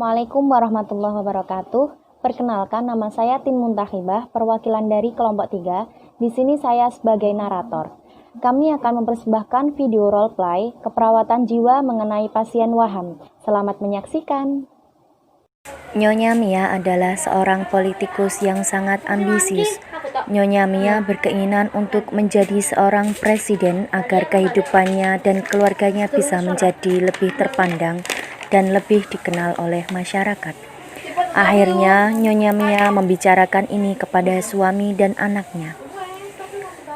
Assalamualaikum warahmatullahi wabarakatuh. Perkenalkan, nama saya Tin Muntahibah, perwakilan dari kelompok 3. Di sini saya sebagai narator. Kami akan mempersembahkan video role play keperawatan jiwa mengenai pasien waham. Selamat menyaksikan. Nyonya Mia adalah seorang politikus yang sangat ambisius. Nyonya Mia berkeinginan untuk menjadi seorang presiden agar kehidupannya dan keluarganya bisa menjadi lebih terpandang dan lebih dikenal oleh masyarakat. Akhirnya, Nyonya Mia membicarakan ini kepada suami dan anaknya.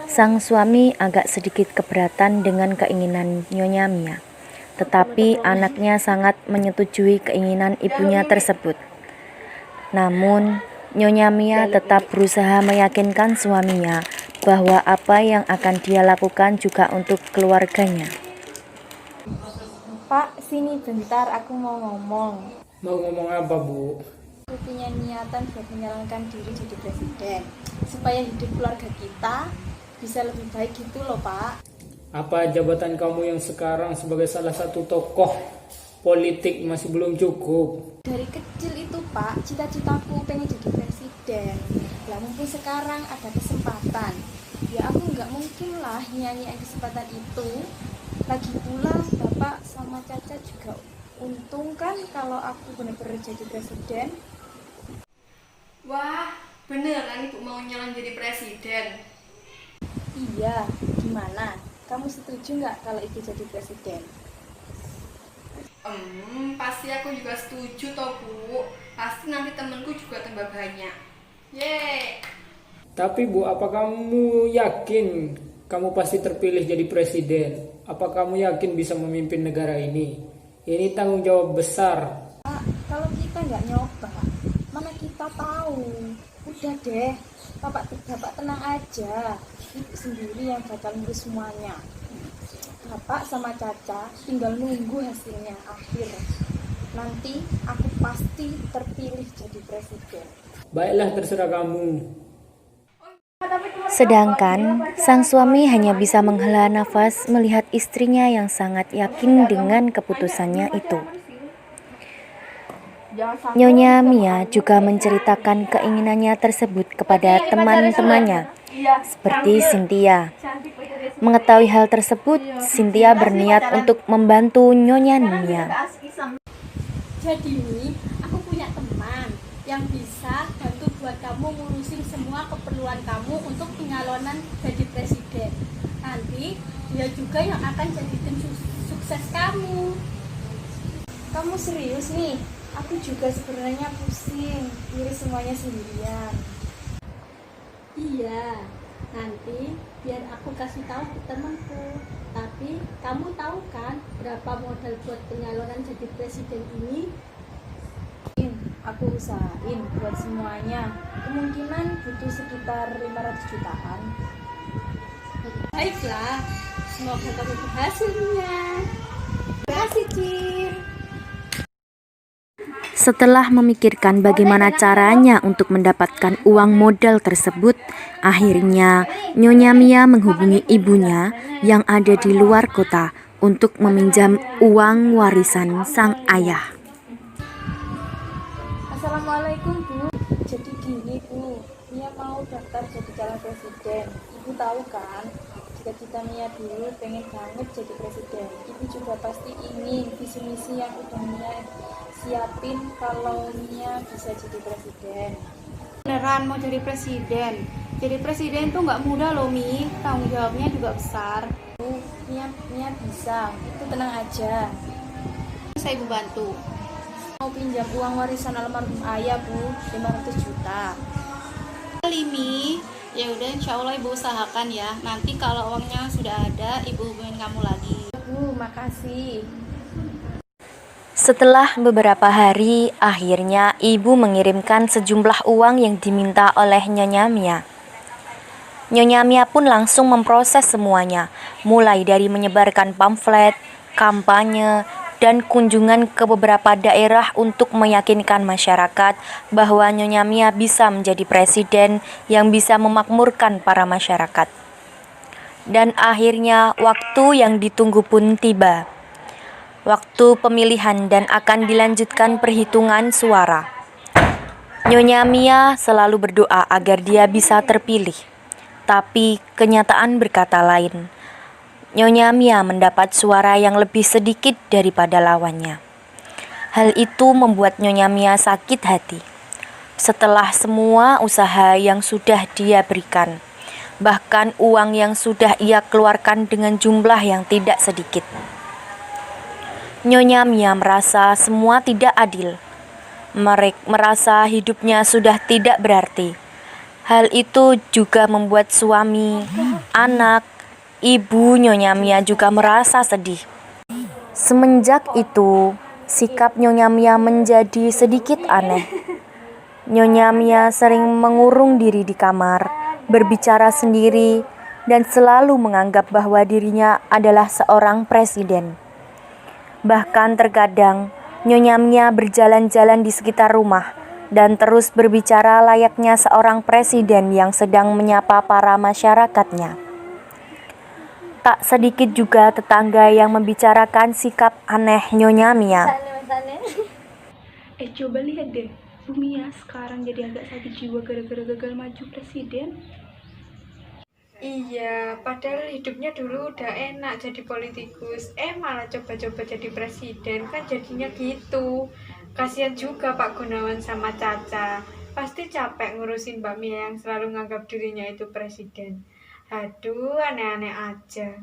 Sang suami agak sedikit keberatan dengan keinginan Nyonya Mia, tetapi anaknya sangat menyetujui keinginan ibunya tersebut. Namun, Nyonya Mia tetap berusaha meyakinkan suaminya bahwa apa yang akan dia lakukan juga untuk keluarganya. Pak, sini bentar, aku mau ngomong. Mau ngomong apa, Bu? Aku punya niatan buat menyalonkan diri jadi presiden, supaya hidup keluarga kita bisa lebih baik gitu loh, Pak. Apa jabatan kamu yang sekarang sebagai salah satu tokoh politik masih belum cukup? Dari kecil itu, Pak, cita-citaku pengen jadi presiden. Lah mumpung sekarang ada kesempatan, ya aku nggak mungkin lah nyanyiin kesempatan itu. Lagi pula Bapak sama Caca juga untung kan kalau aku benar-benar jadi presiden. Wah, beneran Ibu mau nyalon jadi presiden? Iya, gimana? Kamu setuju nggak kalau Ibu jadi presiden? Pasti aku juga setuju toh Bu. Pasti nanti temenku juga tambah banyak. Yeay. Tapi Bu, apa kamu yakin kamu pasti terpilih jadi presiden? Apa kamu yakin bisa memimpin negara ini? Ini tanggung jawab besar. Pak, kalau kita nggak nyoba, mana kita tahu? Udah deh, Bapak tenang aja. Ibu sendiri yang bakal ngurus semuanya. Bapak sama Caca tinggal nunggu hasilnya akhir. Nanti aku pasti terpilih jadi presiden. Baiklah, terserah kamu. Sedangkan sang suami hanya bisa menghela nafas melihat istrinya yang sangat yakin dengan keputusannya itu. Nyonya Mia juga menceritakan keinginannya tersebut kepada teman-temannya, seperti Cynthia. Mengetahui hal tersebut, Cynthia berniat untuk membantu Nyonya Mia. Jadi aku punya teman yang bisa bantu buat kamu ngurusin semua keperluan kamu untuk penyalonan jadi presiden. Nanti dia juga yang akan jadi tim sukses kamu. Kamu serius nih? Aku juga sebenarnya pusing, ngurus semuanya sendirian. Iya, nanti biar aku kasih tahu ke temanku. Tapi kamu tahu kan berapa modal buat penyalonan jadi presiden ini? Aku usahain buat semuanya. Kemungkinan butuh sekitar 500 jutaan. Baiklah, semoga kamu berhasilnya. Terima kasih, Cin. Setelah memikirkan bagaimana caranya untuk mendapatkan uang modal tersebut, akhirnya Nyonya Mia menghubungi ibunya yang ada di luar kota untuk meminjam uang warisan sang ayah. Assalamualaikum, Bu. Jadi gini, Bu, Mia mau daftar jadi calon presiden. Ibu tahu kan, cita-cita Mia dulu pengen banget jadi presiden. Ibu juga pasti ingin visi misi yang udah Mia siapin kalau Mia bisa jadi presiden. Beneran mau jadi presiden? Jadi presiden tuh nggak mudah loh Mi, tanggung jawabnya juga besar. Bu, Mia bisa, itu tenang aja. Saya ibu bantu. Mau pinjam uang warisan almarhum ayah, Bu, 500 juta. Mi, ya udah insya Allah ibu usahakan ya. Nanti kalau uangnya sudah ada, ibu hubungin kamu lagi. Bu, makasih. Setelah beberapa hari, akhirnya ibu mengirimkan sejumlah uang yang diminta oleh Nyonya Mia. Nyonya Mia pun langsung memproses semuanya, mulai dari menyebarkan pamflet, kampanye, dan kunjungan ke beberapa daerah untuk meyakinkan masyarakat bahwa Nyonya Mia bisa menjadi presiden yang bisa memakmurkan para masyarakat. Dan akhirnya waktu yang ditunggu pun tiba. waktu pemilihan dan akan dilanjutkan perhitungan suara. Nyonya Mia selalu berdoa agar dia bisa terpilih, tapi kenyataan berkata lain. Nyonya Mia mendapat suara yang lebih sedikit daripada lawannya. Hal itu membuat Nyonya Mia sakit hati. Setelah semua usaha yang sudah dia berikan, bahkan uang yang sudah ia keluarkan dengan jumlah yang tidak sedikit, Nyonya Mia merasa semua tidak adil. Mereka merasa hidupnya sudah tidak berarti. Hal itu juga membuat suami, anak, ibu Nyonya Mia juga merasa sedih. Semenjak itu, sikap Nyonya Mia menjadi sedikit aneh. Nyonya Mia sering mengurung diri di kamar, berbicara sendiri, dan selalu menganggap bahwa dirinya adalah seorang presiden. Bahkan terkadang, Nyonya Mia berjalan-jalan di sekitar rumah dan terus berbicara layaknya seorang presiden yang sedang menyapa para masyarakatnya. Tak sedikit juga tetangga yang membicarakan sikap aneh Nyonya Mia. Coba lihat deh, Bu Mia sekarang jadi agak sakit jiwa gara-gara gagal maju presiden. Iya, padahal hidupnya dulu udah enak jadi politikus. Malah coba-coba jadi presiden, kan jadinya gitu. Kasihan juga Pak Gunawan sama Caca. Pasti capek ngurusin Mbak Mia yang selalu nganggap dirinya itu presiden. Aduh, aneh-aneh aja.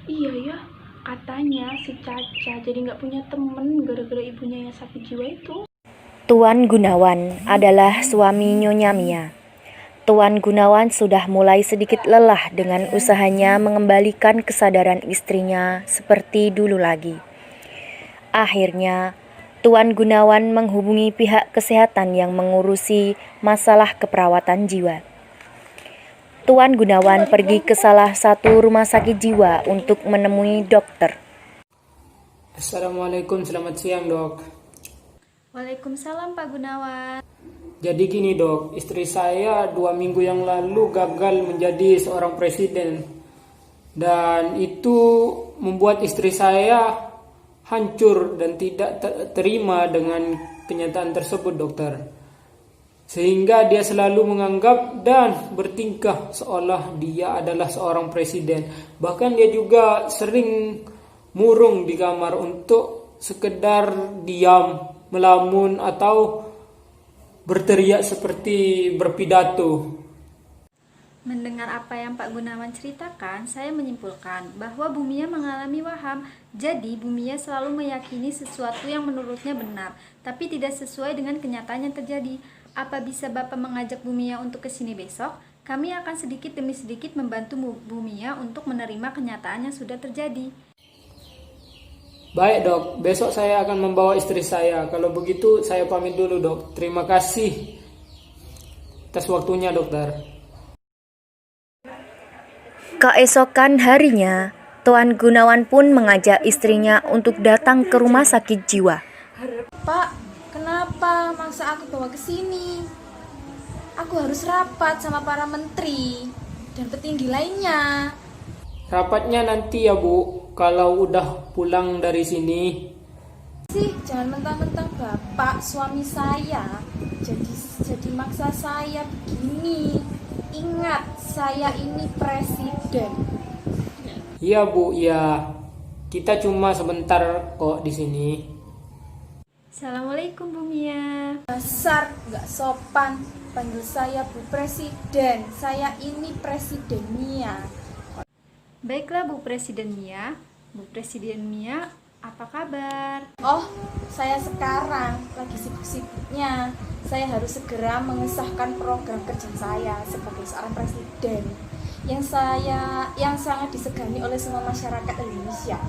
Iya ya, katanya si Caca jadi nggak punya temen gara-gara ibunya yang sakit jiwa itu. Tuan Gunawan adalah suami Nyonya Mia. Tuan Gunawan sudah mulai sedikit lelah dengan usahanya mengembalikan kesadaran istrinya seperti dulu lagi. Akhirnya, Tuan Gunawan menghubungi pihak kesehatan yang mengurusi masalah keperawatan jiwa. Tuan Gunawan pergi ke salah satu rumah sakit jiwa untuk menemui dokter. Assalamualaikum, selamat siang dok. Waalaikumsalam Pak Gunawan. Jadi gini dok, istri saya 2 minggu yang lalu gagal menjadi seorang presiden. Dan itu membuat istri saya hancur dan tidak terima dengan kenyataan tersebut dokter. Sehingga dia selalu menganggap dan bertingkah seolah dia adalah seorang presiden. Bahkan dia juga sering murung di kamar untuk sekedar diam, melamun atau berteriak seperti berpidato. Mendengar apa yang Pak Gunawan ceritakan, saya menyimpulkan bahwa Bu Mia mengalami waham. Jadi Bu Mia selalu meyakini sesuatu yang menurutnya benar, tapi tidak sesuai dengan kenyataan yang terjadi. Apa bisa Bapak mengajak Bu Mia untuk ke sini besok? Kami akan sedikit demi sedikit membantu Bu Mia untuk menerima kenyataan yang sudah terjadi. Baik dok, besok saya akan membawa istri saya. Kalau begitu saya pamit dulu dok. Terima kasih atas waktunya dokter. Keesokan harinya, Tuan Gunawan pun mengajak istrinya untuk datang ke rumah sakit jiwa. Pak, kenapa maksa aku bawa ke sini? Aku harus rapat sama para menteri dan petinggi lainnya. Rapatnya nanti ya Bu, kalau udah pulang dari sini. Jangan mentang-mentang bapak suami saya jadi maksa saya begini. Ingat, saya ini presiden. Iya Bu, iya. Kita cuma sebentar kok di sini. Assalamualaikum Bu Mia. Dasar nggak sopan panggil saya Bu Presiden. Saya ini Presiden Mia. Baiklah Bu Presiden Mia. Bu Presiden Mia, apa kabar? Oh, saya sekarang lagi sibuk-sibuknya. Saya harus segera mengesahkan program kerja saya sebagai seorang presiden yang sangat disegani oleh semua masyarakat Indonesia.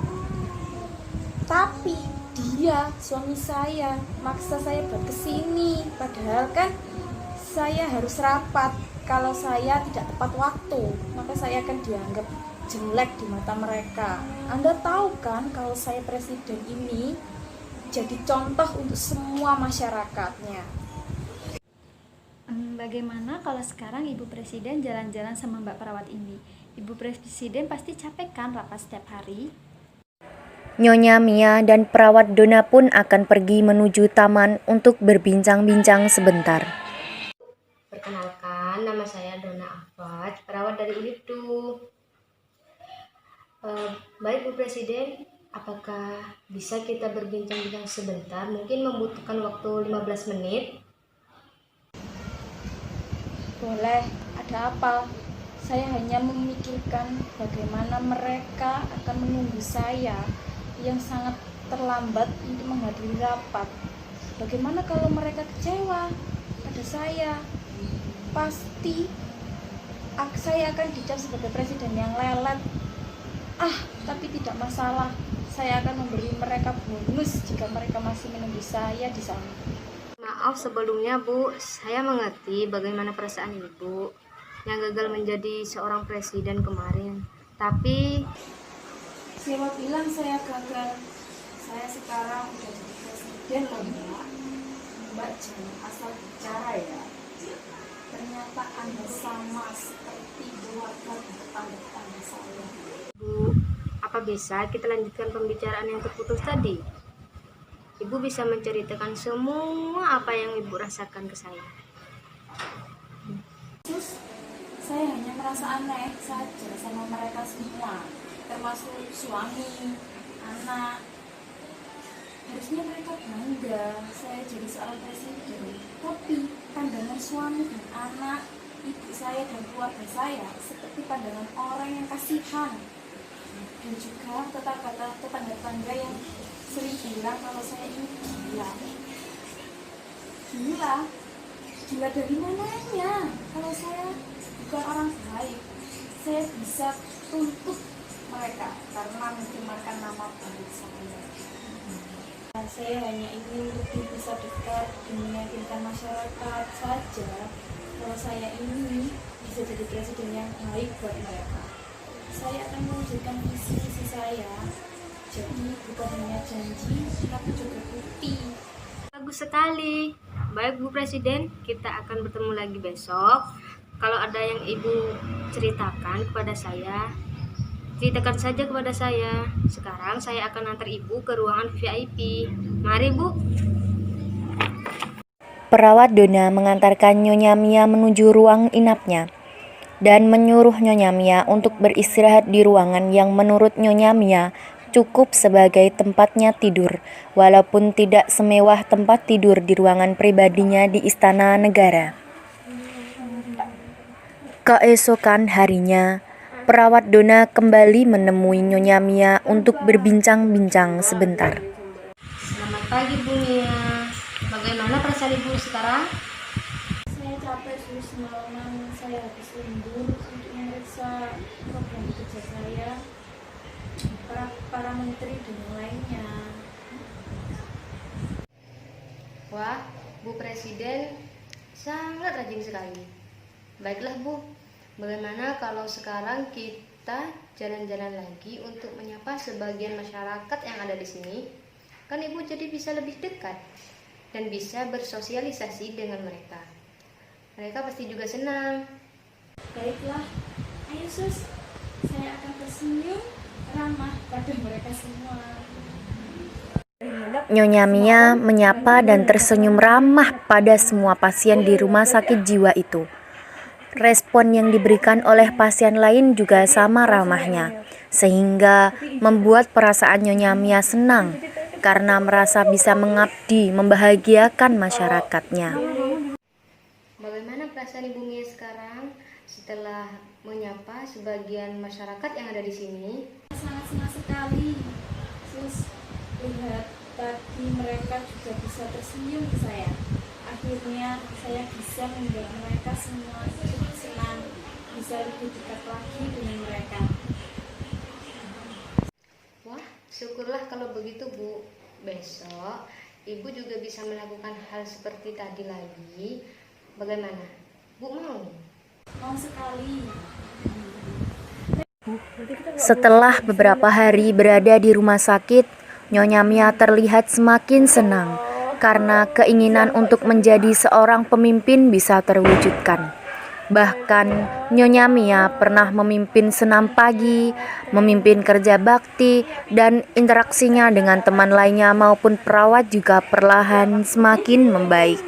Tapi dia, suami saya, maksa saya buat kesini. Padahal kan saya harus rapat. Kalau saya tidak tepat waktu, maka saya akan dianggap jelek di mata mereka. Anda tahu kan kalau saya presiden ini jadi contoh untuk semua masyarakatnya. Bagaimana kalau sekarang Ibu Presiden jalan-jalan sama Mbak Perawat ini? Ibu Presiden pasti capek kan rapat setiap hari? Nyonya Mia dan perawat Dona pun akan pergi menuju taman untuk berbincang-bincang sebentar. Perkenalkan, nama saya Dona Afat, perawat dari Unipdu. Baik Bu Presiden, apakah bisa kita berbincang-bincang sebentar? Mungkin membutuhkan waktu 15 menit. Boleh, ada apa? Saya hanya memikirkan bagaimana mereka akan menunggu saya yang sangat terlambat untuk menghadiri rapat. Bagaimana kalau mereka kecewa pada saya? Pasti saya akan dicap sebagai presiden yang lelet. Tapi tidak masalah. Saya akan memberi mereka bonus jika mereka masih menunggu saya di sana. Maaf sebelumnya Bu, saya mengerti bagaimana perasaan Ibu yang gagal menjadi seorang presiden kemarin. Tapi Siapa bilang saya gagal? Saya sekarang udah jadi presiden loh Mbak. Mbak jangan asal bicara ya. Ternyata Anda sama seperti keluarga tetangga saya. Bu, apa bisa kita lanjutkan pembicaraan yang terputus tadi? Ibu bisa menceritakan semua apa yang Ibu rasakan ke saya. Terus saya hanya merasa aneh saja sama mereka semua, termasuk suami, anak. Harusnya mereka bangga saya jadi seorang presiden. Tapi pandangan suami dan anak, ibu saya dan keluarga saya seperti pandangan orang yang kasihan. Dan juga tetangga-tetangga yang sering bilang kalau saya ini gila. Gila dari mananya? Kalau saya bukan orang baik, saya bisa tuntut mereka karena mencemarkan nama baik saya. Saya hanya ingin lebih bisa dekat dan meyakinkan masyarakat saja kalau saya ini bisa jadi presiden yang baik buat mereka. Saya akan mewujudkan visi saya. Jadi bukan hanya janji, tapi juga bukti. Bagus sekali. Baik Bu Presiden, kita akan bertemu lagi besok. Kalau ada yang Ibu ceritakan kepada saya, ceritakan saja kepada saya. Sekarang saya akan antar Ibu ke ruangan VIP. Mari Bu. Perawat Dona mengantarkan Nyonya Mia menuju ruang inapnya dan menyuruh Nyonya Mia untuk beristirahat di ruangan yang menurut Nyonya Mia cukup sebagai tempatnya tidur, walaupun tidak semewah tempat tidur di ruangan pribadinya di Istana Negara. Keesokan harinya, perawat Dona kembali menemui Nyonya Mia untuk berbincang-bincang sebentar. Selamat pagi Bu Mia. Bagaimana perasaan Ibu sekarang? Saya capek semalaman, saya habis lembur untuk memeriksa program kerja saya, para menteri dan yang lainnya. Wah, Bu Presiden sangat rajin sekali. Baiklah Bu, bagaimana kalau sekarang kita jalan-jalan lagi untuk menyapa sebagian masyarakat yang ada di sini? Kan Ibu jadi bisa lebih dekat dan bisa bersosialisasi dengan mereka. Mereka pasti juga senang. Baiklah, ayo sus, saya akan tersenyum ramah pada mereka semua. Nyonya Mia menyapa dan tersenyum ramah pada semua pasien di rumah sakit jiwa itu. Respon yang diberikan oleh pasien lain juga sama ramahnya, sehingga membuat perasaan Nyonya Mia senang karena merasa bisa mengabdi, membahagiakan masyarakatnya. Bagaimana perasaan Ibu Mia sekarang setelah menyapa sebagian masyarakat yang ada di sini? Sangat senang sekali, sus. Lihat tadi mereka juga bisa tersenyum ke saya. Akhirnya saya bisa membuat mereka semua ikut senang, bisa lebih dekat lagi dengan mereka. Wah, syukurlah kalau begitu Bu. Besok Ibu juga bisa melakukan hal seperti tadi lagi. Bagaimana? Bu mau? Mau sekali. Setelah beberapa hari berada di rumah sakit, Nyonya Mia terlihat semakin senang karena keinginan untuk menjadi seorang pemimpin bisa terwujudkan. Bahkan Nyonya Mia pernah memimpin senam pagi, memimpin kerja bakti, dan interaksinya dengan teman lainnya maupun perawat juga perlahan semakin membaik.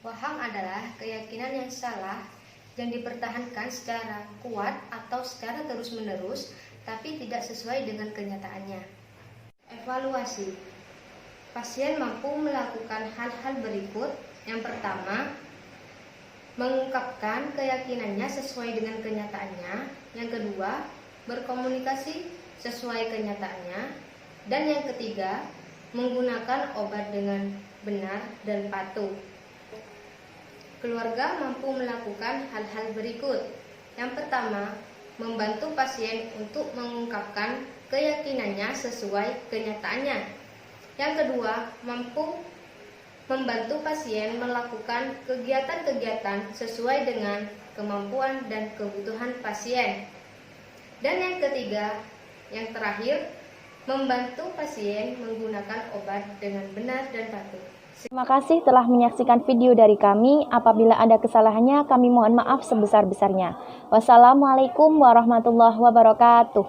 Waham adalah keyakinan yang salah yang dipertahankan secara kuat atau secara terus-menerus, tapi tidak sesuai dengan kenyataannya. Evaluasi. Pasien mampu melakukan hal-hal berikut. Yang pertama, mengungkapkan keyakinannya sesuai dengan kenyataannya. Yang kedua, berkomunikasi sesuai kenyataannya. Dan yang ketiga, menggunakan obat dengan benar dan patuh. Keluarga mampu melakukan hal-hal berikut. Yang pertama, membantu pasien untuk mengungkapkan keyakinannya sesuai kenyataannya. Yang kedua, mampu membantu pasien melakukan kegiatan-kegiatan sesuai dengan kemampuan dan kebutuhan pasien. Dan yang ketiga, yang terakhir, membantu pasien menggunakan obat dengan benar dan patuh. Terima kasih telah menyaksikan video dari kami. Apabila ada kesalahannya, kami mohon maaf sebesar-besarnya. Wassalamualaikum warahmatullahi wabarakatuh.